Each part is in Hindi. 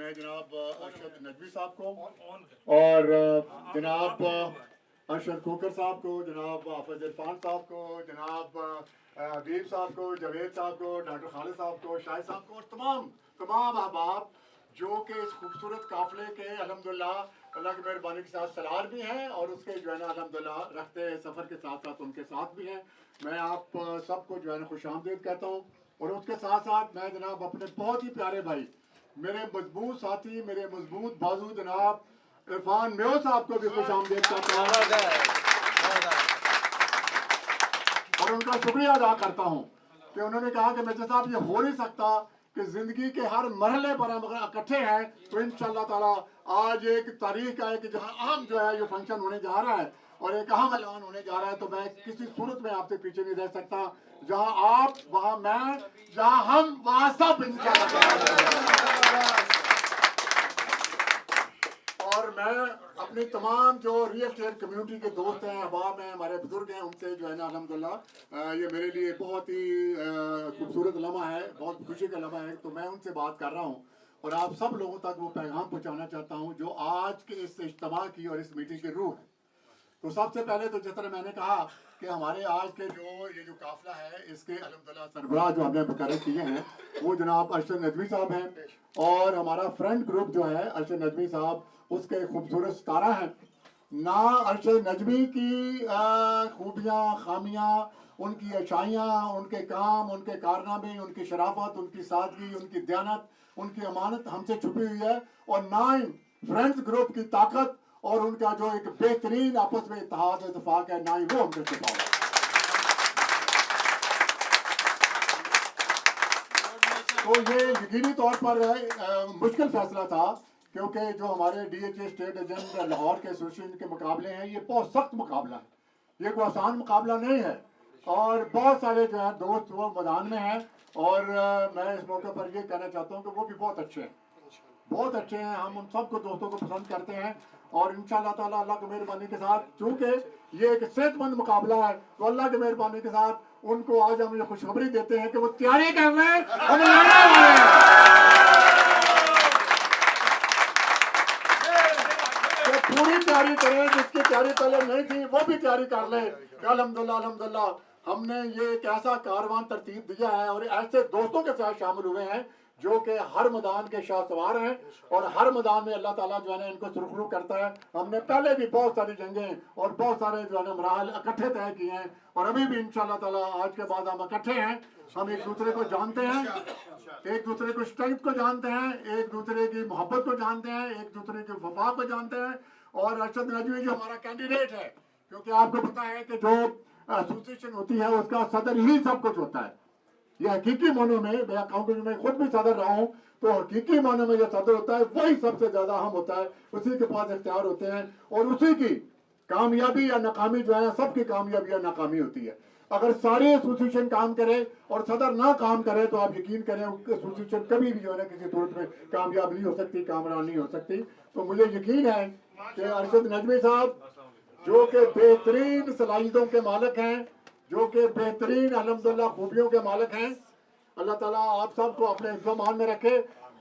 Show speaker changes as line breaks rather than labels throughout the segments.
मैं जनाब अरशद नदवी साहब को और जनाब अरशद खोकर साहब को, जनाब हाफिज इरफान साहब को, जनाब हबीब साहब को, जवेद साहब को, डॉक्टर खालिद साहब को, शाहिद साहब को और तमाम अहबाब जो कि इस खूबसूरत काफ़िले के अल्हम्दुलिल्लाह अल्लाह की मेहरबानी के साथ सलार भी हैं और उसके जो है ना अल्हम्दुलिल्लाह रखते सफ़र के साथ साथ उनके साथ भी हैं। मैं आप सबको जो है ना खुशामदीद कहता हूँ और उसके साथ साथ मैं जनाब अपने बहुत ही प्यारे भाई, मेरे मजबूत साथी, मेरे मजबूत बाजू जनाब इरफान मेयो साहब को भी खुशामदीद कहता हूँ और उनका शुक्रिया अदा करता हूँ कि उन्होंने कहा कि मिर्जा साहब ये हो नहीं सकता कि ज़िंदगी के हर मरहले पर हम अगर इकट्ठे हैं तो इंशाअल्लाह ताला आज एक तारीख है कि जहाँ आम जो है ये फंक्शन होने जा रहा है और एक अहम ऐलान होने जा रहा है, तो मैं किसी सूरत में आपसे पीछे नहीं रह सकता। जहाँ आप वहाँ मैं, जहाँ हम वहाँ सब इंशाअल्लाह। और मैं अपनी तमाम जो रियल एस्टेट कम्युनिटी के दोस्त हैं, अहबाब हैं, हमारे बुजुर्ग हैं, उनसे जो है ना अल्हम्दुलिल्लाह ये मेरे लिए बहुत ही खूबसूरत लम्हा है, बहुत खुशी का लम्हा है। तो मैं उनसे बात कर रहा हूँ और आप सब लोगों तक वो पैगाम पहुँचाना चाहता हूँ जो आज के इस इज्तिमा की और इस मीटिंग की रूह है। तो सबसे पहले तो जिस तरह मैंने कहा कि हमारे आज के ये जो काफिला है इसके अल्हम्दुलिल्लाह सरबराह जो हमने मुकर्रर किए हैं वो जनाब अरशद नदवी साहब हैं और हमारा फ्रेंड ग्रुप जो है अरशद नदवी साहब उसके खूबसूरत सितारा हैं। ना अरशद नदवी की खूबियाँ खामियाँ, उनकी अच्छाइयाँ, उनके काम, उनके कारनामे, उनकी शराफत, उनकी सादगी, उनकी दयानत, उनकी अमानत हमसे छुपी हुई है और ना ही फ्रेंड्स ग्रुप की ताकत और उनका जो एक बेहतरीन आपस में इत्तेहाद इत्तेफाक है, ना ही वो हमसे छुपा हुआ। तो ये यकीनी तौर पर मुश्किल फैसला था क्योंकि जो हमारे DHA स्टेट एजेंट लाहौर के एसोसिएशन के मुकाबले हैं ये बहुत सख्त मुकाबला है, ये कोई आसान मुकाबला नहीं है और बहुत सारे जो है दोस्त वो मैदान में हैं और मैं इस मौके पर ये कहना चाहता हूँ कि वो भी बहुत अच्छे हैं, बहुत अच्छे हैं। हम उन सबको दोस्तों को पसंद करते हैं और इंशाअल्लाह ताला अल्लाह की मेहरबानी के साथ चूँकि ये एक सेहतमंद मुकाबला है तो अल्लाह की मेहरबानी के साथ उनको आज हम ये खुशखबरी देते हैं कि वो तैयारी कर रहे हैं और लड़ने वाले हैं। तो पूरी तैयारी करें, जिसकी तैयारी पहले नहीं थी वो भी तैयारी कर ले। अल्हम्दुलिल्लाह अल्हम्दुलिल्लाह हमने ये एक ऐसा कारवान तरतीब दिया है और ऐसे दोस्तों के साथ शामिल हुए हैं जो कि हर मैदान के शाहसवार हैं और हर मैदान में अल्लाह ताला जो है ना इनको सुरखरू करता है। हमने पहले भी बहुत सारी जंगें और बहुत सारे जो है ना मराहल इकट्ठे तय किए हैं और अभी भी इंशाअल्लाह ताला आज के बाद हम इकट्ठे हैं। हम एक दूसरे को जानते हैं, एक दूसरे को स्ट्रेंथ को जानते हैं, एक दूसरे की मोहब्बत को जानते हैं, एक दूसरे के वफा को जानते हैं। और अरशद नदवी जो हमारा कैंडिडेट है, क्योंकि आपको पता है कि जो एसोसिएशन होती है उसका सदर ही सब कुछ होता है। ये हकीकी मानों में, मैं अकाउंटेंट में खुद भी सदर रहा हूँ, तो हकीकी मानों में जो सदर होता है वही सबसे ज्यादा अहम होता है, उसी के पास इख्तियार होते हैं और उसी की कामयाबी या नाकामी जो है सबकी कामयाबी या नाकामी होती है। अगर सारे एसोसिएशन काम करे और सदर ना काम करे तो आप यकीन करें एसोसिएशन कभी भी जो है ना किसी सूरत में कामयाब नहीं हो सकती, कामयाब नहीं हो सकती। तो मुझे यकीन है कि अरशद नदवी साहब जो कि बेहतरीन सलाहियतों के मालिक हैं, जो कि बेहतरीन अल्हम्दुलिल्लाह खूबियों के मालिक हैं, अल्लाह ताला आप सबको अपने हिफ्ज़-ओ-मान में रखे।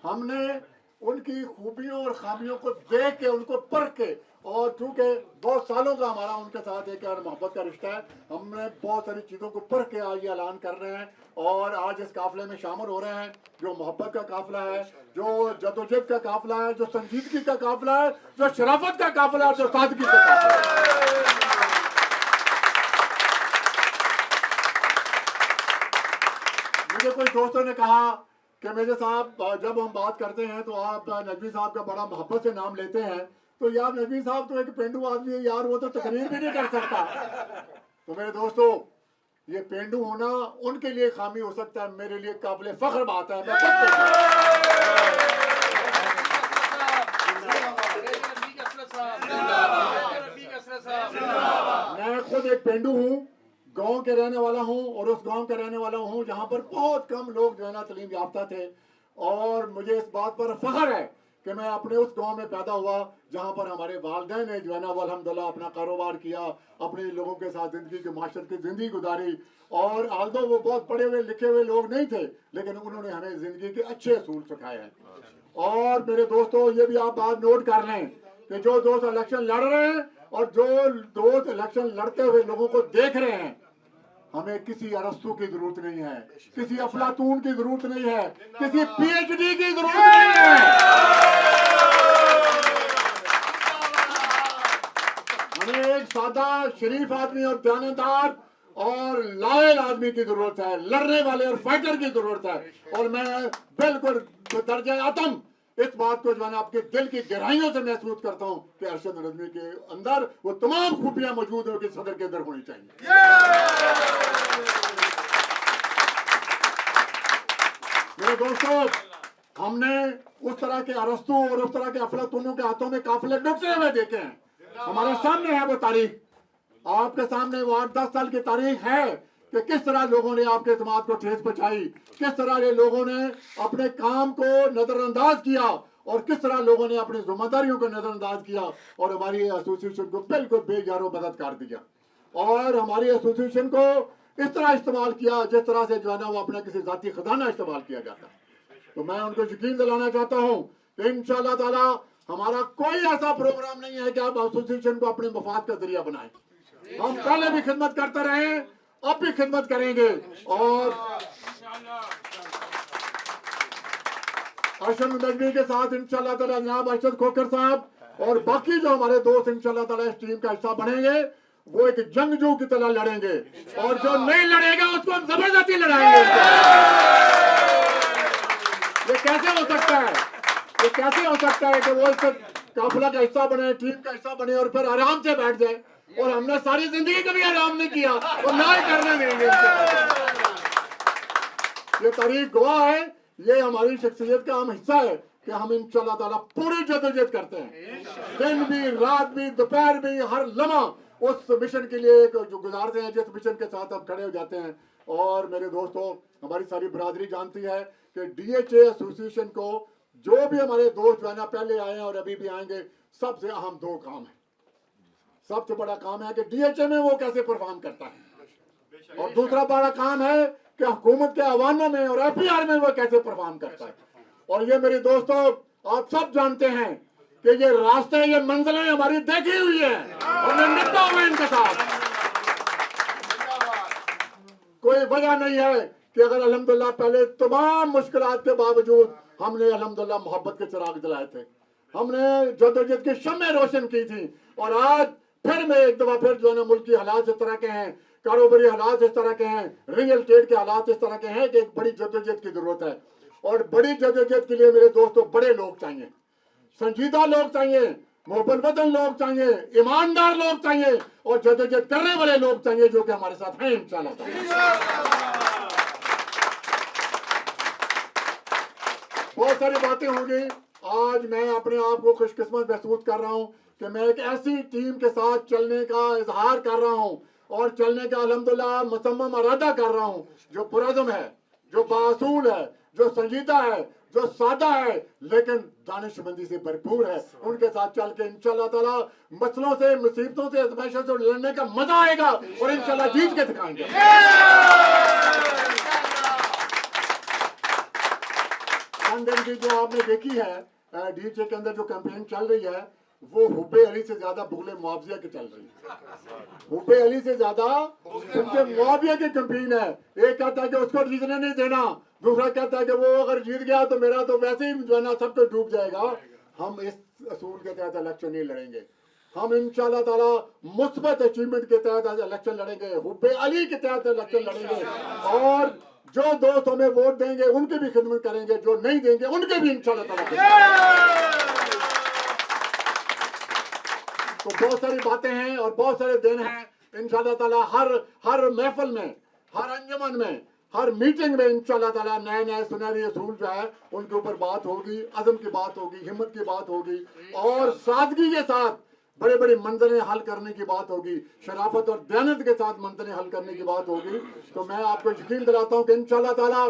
हमने उनकी खूबियों और खामियों को देख के, उनको परख के, और चूँकि बहुत सालों का हमारा उनके साथ एक मोहब्बत का रिश्ता है, हमने बहुत सारी चीज़ों को परख के आज ये ऐलान कर रहे हैं और आज इस काफ़िले में शामिल हो रहे हैं। जो मोहब्बत का काफ़िला है, जो जदोजहद का काफ़िला है, जो संजीदगी का काफ़िला है, जो शराफत का काफ़िला है, जो सादगी का काफ़िला है। मुझे कुछ दोस्तों ने कहा कि मेरे साहब जब हम बात करते हैं तो आप नदवी साहब का बड़ा मोहब्बत से नाम लेते हैं, तो यार नदवी साहब तो एक पेंडू आदमी है यार, वो तो तकरीर भी नहीं कर सकता। तो मेरे दोस्तों, ये पेंडू होना उनके लिए खामी हो सकता है, मेरे लिए काबिल फख्र बात है। मैं खुद एक पेंडू हूँ, गांव के रहने वाला हूँ और उस गांव के रहने वाला हूँ जहाँ पर बहुत कम लोग जो है ना तालीम याफ्ता थे और मुझे इस बात पर फख्र है कि मैं अपने उस गांव में पैदा हुआ जहाँ पर हमारे वालिदैन ने जो है ना वो अल्हम्दुलिल्लाह अपना कारोबार किया, अपने लोगों के साथ ज़िंदगी के माशरत की ज़िंदगी गुजारी। और आल्दो वो बहुत पढ़े हुए लिखे हुए लोग नहीं थे, लेकिन उन्होंने हमें ज़िंदगी के अच्छे असूल सिखाए हैं और मेरे दोस्तों ये भी आप बात नोट कर लें कि जो दोस्त इलेक्शन लड़ रहे हैं और जो दोस्त इलेक्शन लड़ते हुए लोगों को देख रहे हैं, हमें किसी अरस्तू की जरूरत नहीं है, किसी अफलातून की जरूरत नहीं है, किसी पीएचडी की जरूरत नहीं है। हमें एक सादा शरीफ आदमी और दयानतदार और लॉयल आदमी की जरूरत है, लड़ने वाले और फाइटर की जरूरत है। और मैं बिल्कुल दर्जे आतम इस बात को जो है आपके दिल की गहराइयों से महसूस करता हूं कि अरशद नदवी के अंदर वो तमाम खूबियां मौजूद हो कि सदर के अंदर होनी चाहिए। मेरे दोस्तों, हमने उस तरह के अरस्तू और उस तरह के अफलातूनों के हाथों में काफिले डूबते हुए देखे हैं। हमारे सामने है वो तारीख, आपके सामने वो 8-10 साल की तारीख है कि किस तरह लोगों ने आपके इत्मीनान को ठेस पहुंचाई, किस तरह के लोगों ने अपने काम को नजरअंदाज किया और किस तरह लोगों ने अपनी जिम्मेदारियों को नजरअंदाज किया और हमारी एसोसिएशन को बिल्कुल बेजारो मदद कर दिया और हमारी एसोसिएशन को इस तरह इस्तेमाल किया जिस तरह से जो है ना वो अपना किसी जाती खजाना इस्तेमाल किया जाता है। तो मैं उनको यकीन दिलाना चाहता हूँ कि इंशाअल्लाह ताला हमारा कोई ऐसा प्रोग्राम नहीं है कि आप एसोसिएशन को अपने मफाद का जरिया बनाएं। हम पहले भी खिदमत करते रहे, अब भी खिदमत करेंगे। और अरशद नदवी के साथ इंशाअल्लाह ताला जनाब अरशद खोखर साहब और बाकी जो हमारे दोस्त इंशाअल्लाह ताला इस टीम का हिस्सा बनेंगे, वो एक जंगजू की तरह लड़ेंगे और जो नहीं लड़ेगा उसको हम जबरदस्ती लड़ाएंगे। ये कैसे हो सकता है, ये कैसे हो सकता है कि वो इस काफिला का हिस्सा बने, टीम का हिस्सा बने और फिर आराम से बैठ जाए, और हमने सारी जिंदगी कभी आराम नहीं किया और ना ही करने देंगे। ये तारीख गवाह है, ये हमारी शख्सियत का अहम हिस्सा है कि हम इंशाअल्लाह ताला पूरी जदोजहद करते हैं, दिन भी रात भी दोपहर भी हर लम्हा उस मिशन के लिए जो गुजारते हैं जिस मिशन के साथ हम खड़े हो जाते हैं। और मेरे दोस्तों, हमारी सारी बरादरी जानती है कि डीएचए एसोसिएशन को जो भी हमारे दोस्त जो है ना पहले आए हैं और अभी भी आएंगे, सबसे अहम 2 काम है। सबसे बड़ा काम है कि डीएचए में वो कैसे परफॉर्म करता है और दूसरा बड़ा काम है कि हुकूमत के अवानों में और एफपीआर में वो कैसे परफॉर्म करता है। और ये मेरे दोस्तों, आप सब जानते हैं कि ये रास्ते, ये मंजिलें हमारी देखी हुई है, हमने निपटा हुआ इनके साथ। कोई वजह नहीं है कि अगर अल्हम्दुलिल्लाह पहले तमाम मुश्किलात के बावजूद हमने अल्हम्दुलिल्लाह मोहब्बत के चिराग जलाए थे, हमने जदोजहद की शम्में रोशन की थी। और आज फिर मैं एक दफा फिर जो है ना मुल्क की हालात इस तरह के हैं, कारोबारी हालात इस तरह के हैं, रियल एस्टेट के हालात इस तरह के हैं कि एक बड़ी जदोजहद की जरूरत है। और बड़ी जदोजहद के लिए मेरे दोस्तों बड़े लोग चाहिए, संजीदा लोग चाहिए, मोहब्बत वतन लोग चाहिए, ईमानदार लोग चाहिए और जदोजहद करने वाले लोग चाहिए जो कि हमारे साथ हैं इंशाअल्लाह। बहुत सारी बातें होंगी। आज मैं अपने आप को खुशकिस्मत महसूस कर रहा हूँ कि मैं एक ऐसी टीम के साथ चलने का इजहार कर रहा हूँ और चलने का अल्हम्दुलिल्लाह मुसम्मम इरादा कर रहा हूँ, जो पुरज़म है, जो बासूल है, जो संजीदा है, जो सादा है लेकिन दानिशमंदी से भरपूर है। उनके साथ चल के इंशाअल्लाह ताला मसलों से, मुसीबतों से, आज़माइशों से लड़ने का मजा आएगा और इंशाअल्लाह जीत के दिखाएंगे। दिन की जो आपने देखी है डीएचए के अंदर जो कैंपेन चल रही है, वो हुब्बे अली से ज्यादा बुगले मुआवजिया की चल रही है। हुब्बे अली से ज्यादा उनके मुआवजिया की कैंपेन है। एक कहता है कि उसको जीतने नहीं देना, दूसरा कहता है कि वो अगर जीत गया तो मेरा तो वैसे ही जो है ना सब तो डूब जाएगा। हम इस असूल के तहत इलेक्शन नहीं लड़ेंगे, हम इंशाअल्लाह ताला मुस्बत अचीवमेंट के तहत इलेक्शन लड़ेंगे, हुब्बे अली के तहत इलेक्शन लड़ेंगे और जो दोस्त हमें वोट देंगे उनकी भी खिदमत करेंगे, जो नहीं देंगे उनके भी इंशाअल्लाह ताला। तो बहुत सारी बातें हैं और बहुत सारे दिन हैं इंशाअल्लाह ताला। हर महफिल में, हर अंजुमन में, हर मीटिंग में इंशाअल्लाह ताला नए नए सुनहरी असूल जो है उनके ऊपर बात होगी, अज़म की बात होगी, हिम्मत की बात होगी और सादगी के साथ बड़े बड़े मंजरें हल करने की बात होगी, शराफत और दयानत के साथ मंजरें हल करने की बात होगी। तो मैं आपको यकीन दिलाता हूँ कि इंशाअल्लाह ताला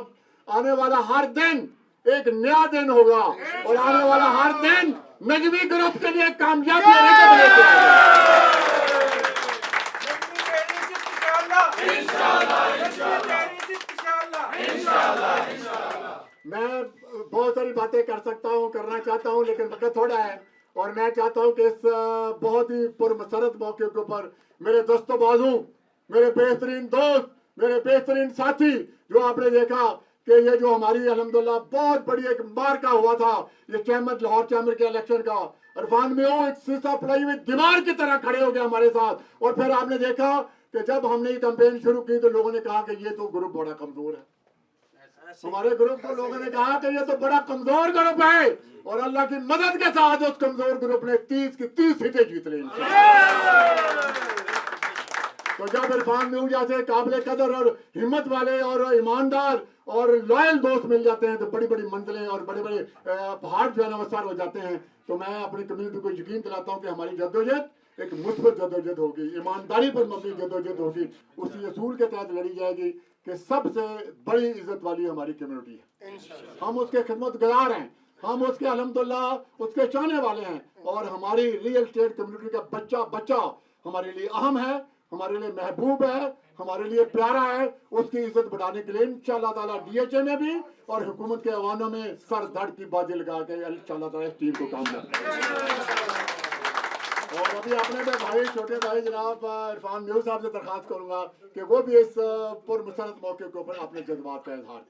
आने वाला हर दिन एक नया दिन होगा और आने वाला हर दिन नजमी ग्रुप के लिए कामयाबी मैं बहुत सारी बातें कर सकता हूँ, करना चाहता हूँ, लेकिन वक्त थोड़ा है और मैं चाहता हूँ कि इस बहुत ही पुरमसरत मौके के ऊपर मेरे दोस्तों बाजू, मेरे बेहतरीन दोस्त, मेरे बेहतरीन साथी, जो आपने देखा कि ये जो हमारी अल्हम्दुलिल्लाह बहुत बड़ी एक मार्का हुआ था, ये चैम्बर, लाहौर चैम्बर के इलेक्शन का, इरफान में एक शीशा पलाई हुई दीवार की तरह खड़े हो गए हमारे साथ। और फिर आपने देखा कि जब हमने ये कैंपेन शुरू की तो लोगों ने कहा कि ये तो ग्रुप बड़ा कमजोर है। हमारे ग्रुप को लोगों ने कहा कि ये तो बड़ा कमजोर ग्रुप है, और अल्लाह की मदद के साथ उस कमजोर ग्रुप ने 30 की 30 सीटें जीत ली। तो जब इरफान में जैसे काबिल कदर और हिम्मत वाले और ईमानदार और लॉयल दोस्त मिल जाते हैं तो बड़ी बड़ी मंजिलें और बड़े बड़े पहाड़ जो है ना वो सर हो जाते हैं। तो मैं अपनी कम्युनिटी को यकीन दिलाता हूँ कि हमारी जद्दोजहद एक मुस्बत जद्दोजहद होगी, ईमानदारी पर मबनी जद्दोजहद होगी, उसी असूल के तहत लड़ी जाएगी कि सबसे बड़ी इज्जत वाली हमारी कम्युनिटी है। हम उसके खिदमतगार हैं, हम उसके अल्हम्दुलिल्लाह उसके चाहने वाले हैं, और हमारी रियल स्टेट कम्युनिटी का बच्चा बच्चा हमारे लिए अहम है, हमारे लिए महबूब है, हमारे लिए प्यारा है। उसकी इज्जत बढ़ाने के लिए इंशाअल्लाह ताला DHA में भी और हुकूमत के अवानों में सर धड़ की बाजी लगा के इंशाअल्लाह ताला इस टीम को काम करेंगे। और अभी अपने भाई, छोटे भाई जनाब इरफान न्यू साहब से दरखास्त करूंगा कि वो भी इस पुरमसरत मौके के ऊपर अपने जज्बात का इजहार करें।